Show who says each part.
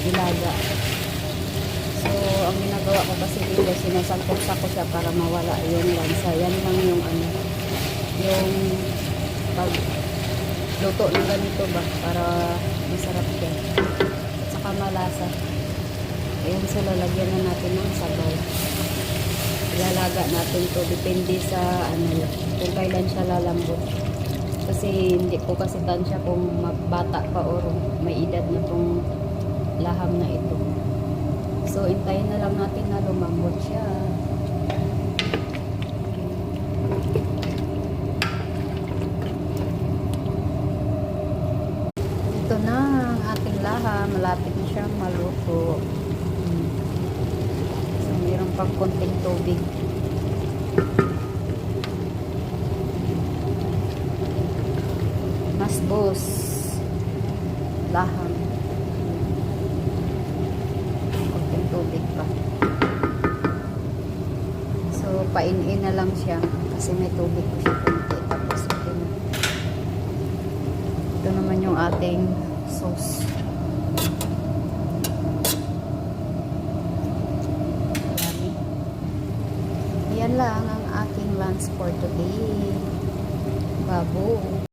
Speaker 1: nilaga. So, ang ginagawa ko kasi dito, sinasangkot ko siya para mawala yung lansa. Yan lang yung yung pag luto ng ganito ba, para masarap siya. At saka malasa. Ayan, so lalagyan na natin ng sabaw. Ilalaga natin to, depende sa kung kailan siya lalambot. Kasi hindi ko kasi tansya kung bata pa or may edad na tong laham na ito. So, intayin na lang natin na lumambot siya. Ito na ang ating laham. Malapit na siyang maluto. So, mayroon pang konting tubig. Masbos. Laham. Konting tubig pa. So, pain-in na lang siya. Kasi may tubig ko siya konti. Tapos, okay na. Ito naman yung ating sauce. Yan lang ang aking lunch for today. Baboy.